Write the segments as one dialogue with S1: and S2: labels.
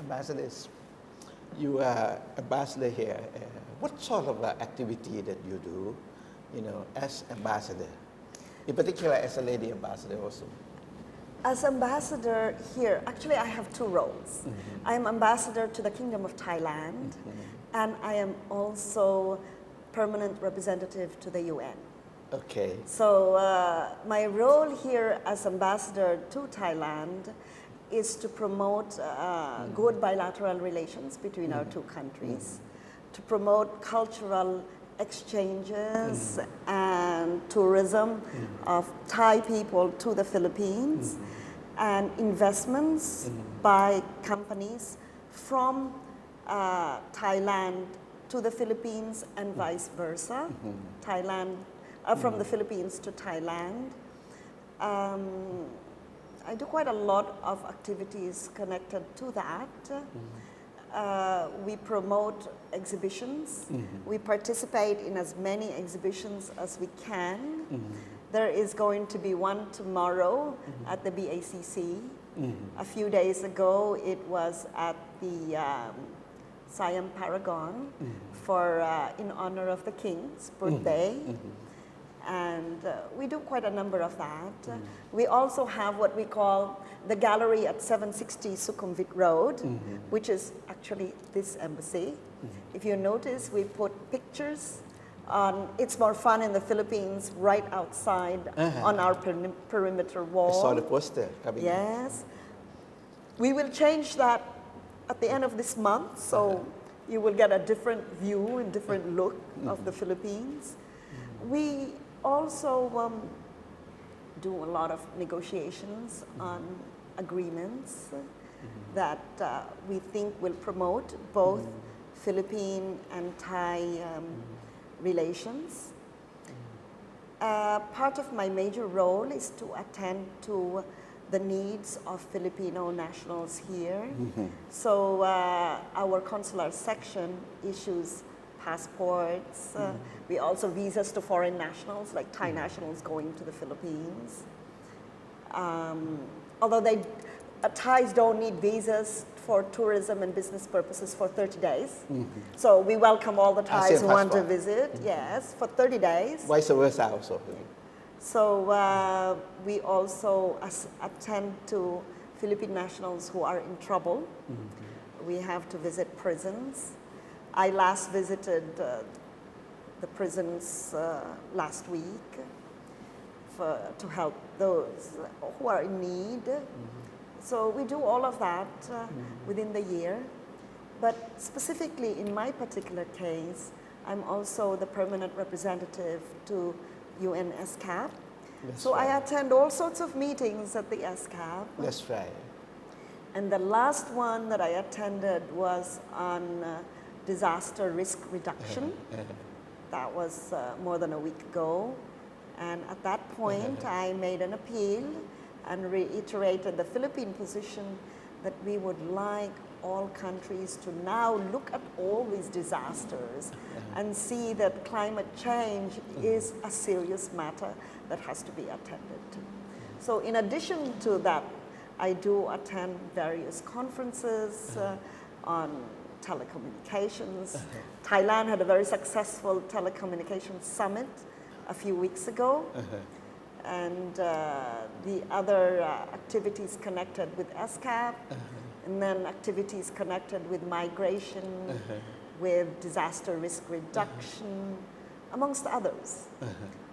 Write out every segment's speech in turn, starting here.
S1: Ambassadors, you are ambassador here. What sort of activity that you do, as ambassador? In particular, as a lady ambassador also.
S2: As ambassador here, actually I have two roles. I am ambassador to the Kingdom of Thailand, and I am also permanent representative to the UN.
S1: Okay.
S2: So my role here as ambassador to Thailand is to promote good bilateral relations between our two countries, to promote cultural exchanges and tourism of Thai people to the Philippines, and investments by companies from Thailand to the Philippines and vice versa, from the Philippines to Thailand. I do quite a lot of activities connected to that. We promote exhibitions. We participate in as many exhibitions as we can. There is going to be one tomorrow at the BACC. A few days ago, it was at the Siam Paragon in honor of the King's birthday. And we do quite a number of that. We also have what we call the gallery at 760 Sukhumvit Road, which is actually this embassy. If you notice, we put pictures on It's More Fun in the Philippines right outside on our perimeter wall.
S1: I saw the poster coming.
S2: Yes. We will change that at the end of this month, so you will get a different view and different look of the Philippines. We also do a lot of negotiations on agreements that we think will promote both Philippine and Thai relations. Part of my major role is to attend to the needs of Filipino nationals here. So our consular section issues passports. We also visas to foreign nationals, like Thai nationals going to the Philippines. Although Thais don't need visas for tourism and business purposes for 30 days. So we welcome all the Thais who want to visit, yes, for 30 days.
S1: Vice versa also.
S2: So we also attend to Philippine nationals who are in trouble. We have to visit prisons. I last visited the prisons last week to help those who are in need. So we do all of that within the year. But specifically in my particular case, I'm also the permanent representative to UN SCAP. So I attend all sorts of meetings at the SCAP.
S1: That's right.
S2: And the last one that I attended was on disaster risk reduction. That was more than a week ago. And at that point, I made an appeal and reiterated the Philippine position that we would like all countries to now look at all these disasters and see that climate change is a serious matter that has to be attended to. So in addition to that, I do attend various conferences on telecommunications. Thailand had a very successful telecommunications summit a few weeks ago. And the other activities connected with SCAP, and then activities connected with migration, with disaster risk reduction, amongst others.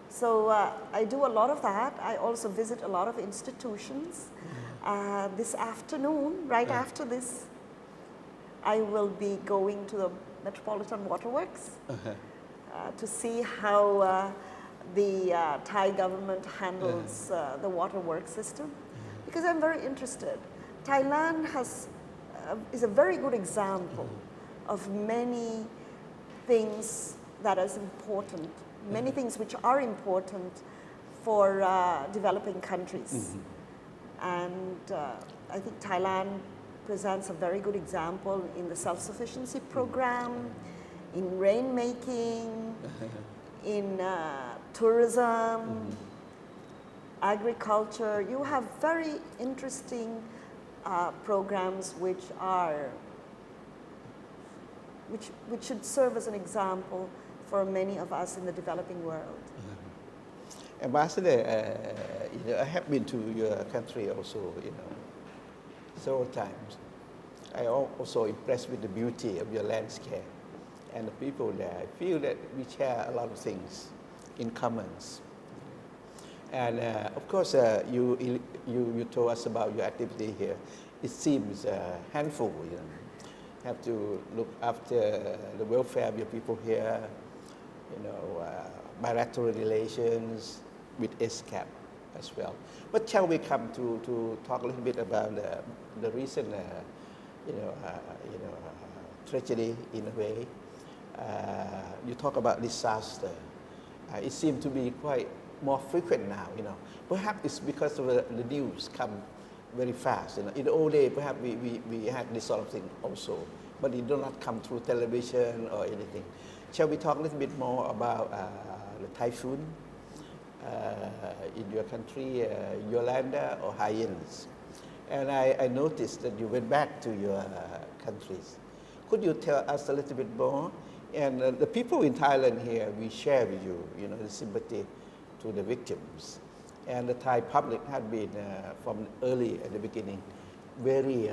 S2: So I do a lot of that. I also visit a lot of institutions. This afternoon, right after this, I will be going to the Metropolitan Waterworks to see how the Thai government handles the waterworks system, because I'm very interested. Thailand is a very good example of many things that is important, many things which are important for developing countries. And I think Thailand presents a very good example in the self-sufficiency program, in rainmaking, in tourism, agriculture. You have very interesting programs which should serve as an example for many of us in the developing world.
S1: Ambassador, I have been to your country also, several times. I also impressed with the beauty of your landscape and the people there. I feel that we share a lot of things in commons. And of course, you told us about your activity here. It seems handful, Have to look after the welfare of your people here, bilateral relations with SCAP as well. But shall we come to talk a little bit about the recent, tragedy in a way? You talk about disaster. It seems to be quite more frequent now, Perhaps it's because of the news come very fast. In the old days, perhaps we had this sort of thing also, but it do not come through television or anything. Shall we talk a little bit more about the typhoon in your country, Yolanda or Hyenas? And I noticed that you went back to your countries. Could you tell us a little bit more? And the people in Thailand here, we share with you, the sympathy to the victims. And the Thai public had been, from early at the beginning, very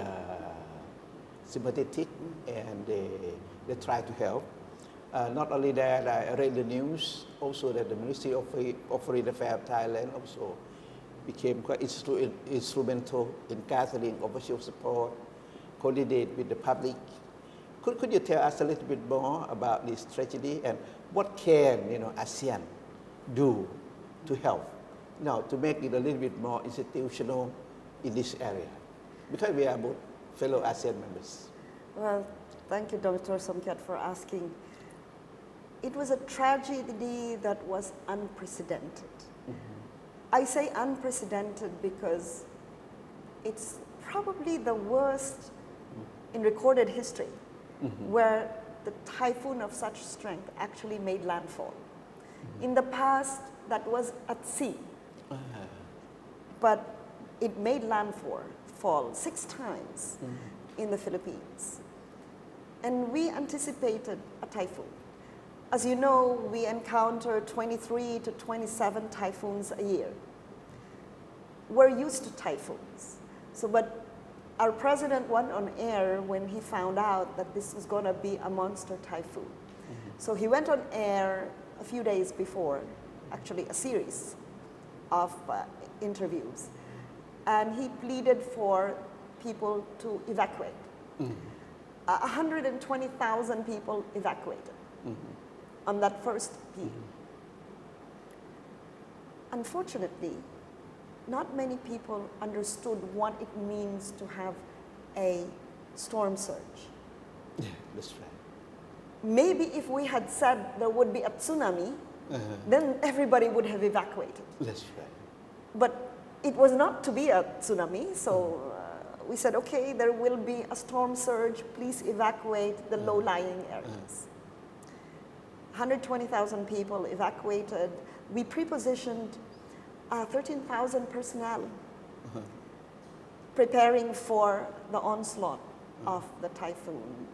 S1: sympathetic, and they try to help. Not only that, I read the news also that the Ministry of Foreign Affairs of Thailand also became quite instrumental in gathering official support, coordinate with the public. Could you tell us a little bit more about this tragedy and what can ASEAN do to help, to make it a little bit more institutional in this area? Because we are both fellow ASEAN members.
S2: Well, thank you, Dr. Somkiat, for asking. It was a tragedy that was unprecedented. I say unprecedented because it's probably the worst in recorded history where the typhoon of such strength actually made landfall. In the past, that was at sea, but it made landfall 6 times in the Philippines. And we anticipated a typhoon. As you know, we encounter 23 to 27 typhoons a year. We're used to typhoons. But our president went on air when he found out that this was going to be a monster typhoon. So he went on air a few days before, actually a series of interviews, and he pleaded for people to evacuate. 120,000 people evacuated on that first peak. Unfortunately, not many people understood what it means to have a storm surge.
S1: Yeah, that's right.
S2: Maybe if we had said there would be a tsunami, then everybody would have evacuated.
S1: That's right.
S2: But it was not to be a tsunami, so we said, okay, there will be a storm surge, please evacuate the low-lying areas. 120,000 people evacuated. We pre-positioned 13,000 personnel preparing for the onslaught of the typhoon.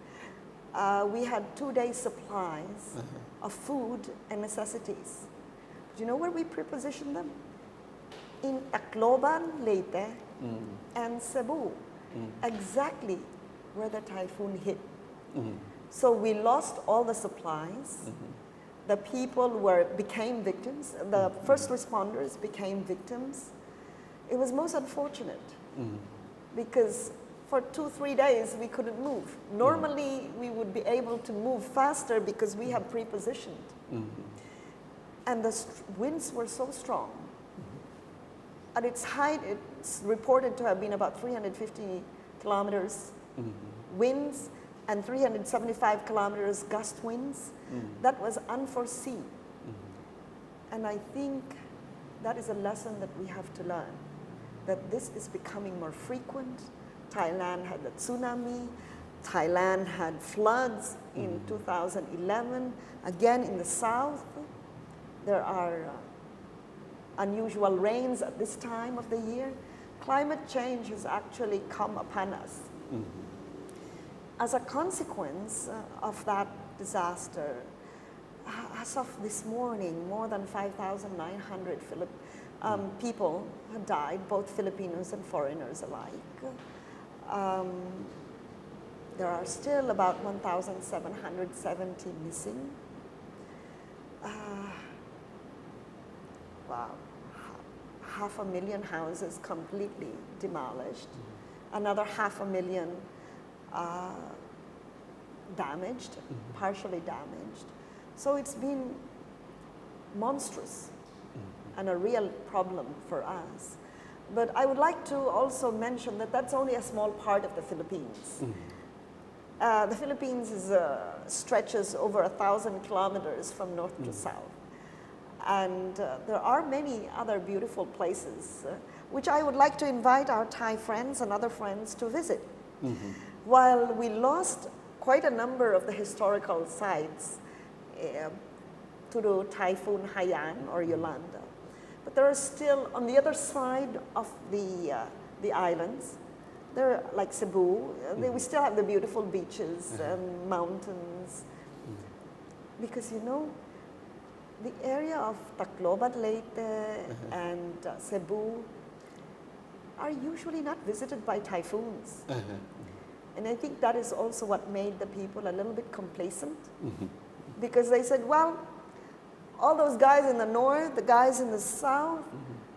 S2: We had 2 days supplies of food and necessities. Do you know where we pre-positioned them? In Tacloban, Leyte, and Cebu, exactly where the typhoon hit. So we lost all the supplies. The people became victims. The first responders became victims. It was most unfortunate because for 2-3 days we couldn't move. Normally we would be able to move faster because we have pre-positioned. And the winds were so strong. At its height, it's reported to have been about 350 kilometers winds and 375 kilometers gust winds. That was unforeseen. And I think that is a lesson that we have to learn, that this is becoming more frequent. Thailand had the tsunami. Thailand had floods in 2011. Again, in the south, there are unusual rains at this time of the year. climate change has actually come upon us. As a consequence of that disaster, as of this morning, more than 5,900 people have died, both Filipinos and foreigners alike. There are still about 1,770 missing. Wow. 500,000 houses completely demolished. Another 500,000 damaged, partially damaged. So it's been monstrous and a real problem for us. But I would like to also mention that that's only a small part of the Philippines. The Philippines stretches over 1,000 kilometers from north to south. And there are many other beautiful places, which I would like to invite our Thai friends and other friends to visit. While we lost quite a number of the historical sites to the Typhoon Haiyan or Yolanda, but there are still, on the other side of the islands, there are like Cebu, we still have the beautiful beaches and mountains. Because you know, the area of Tacloban, Leyte and Cebu are usually not visited by typhoons. And I think that is also what made the people a little bit complacent. Because they said, well, all those guys in the north, the guys in the south,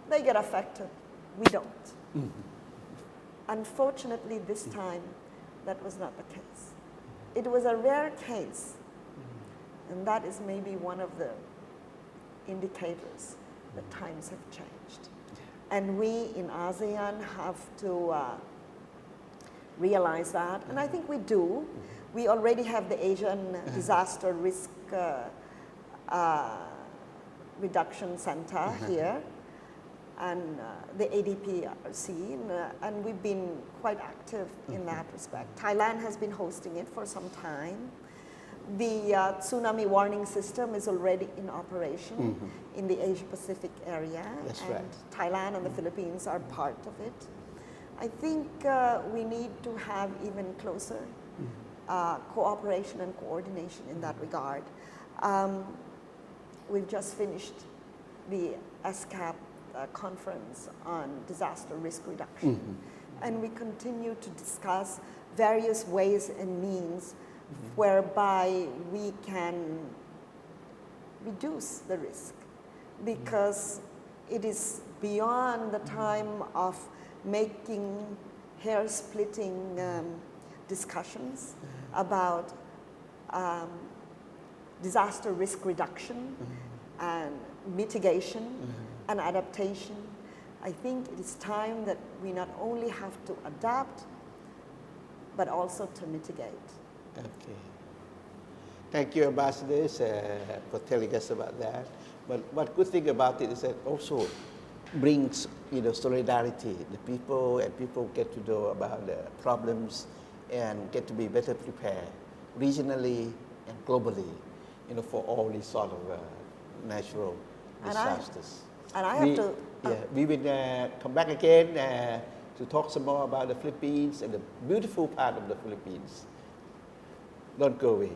S2: they get affected. We don't. Unfortunately, this time, that was not the case. It was a rare case. And that is maybe one of the indicators that times have changed. And we in ASEAN have to realize that, and I think we do. We already have the Asian Disaster Risk Reduction Center here, and the ADPRC, and we've been quite active in that respect. Thailand has been hosting it for some time. The tsunami warning system is already in operation in the Asia-Pacific area.
S1: That's
S2: and
S1: right.
S2: Thailand and the Philippines are part of it. I think we need to have even closer cooperation and coordination in that regard. We've just finished the SCAP conference on disaster risk reduction. And we continue to discuss various ways and means whereby we can reduce the risk, because it is beyond the time of making hair-splitting discussions about disaster risk reduction and mitigation and adaptation. I think it is time that we not only have to adapt, but also to mitigate.
S1: Okay. Thank you, ambassadors, for telling us about that. But what good thing about it is that also brings, solidarity. The people get to know about the problems and get to be better prepared regionally and globally, for all these sort of natural disasters. We will come back again to talk some more about the Philippines and the beautiful part of the Philippines. Don't go away.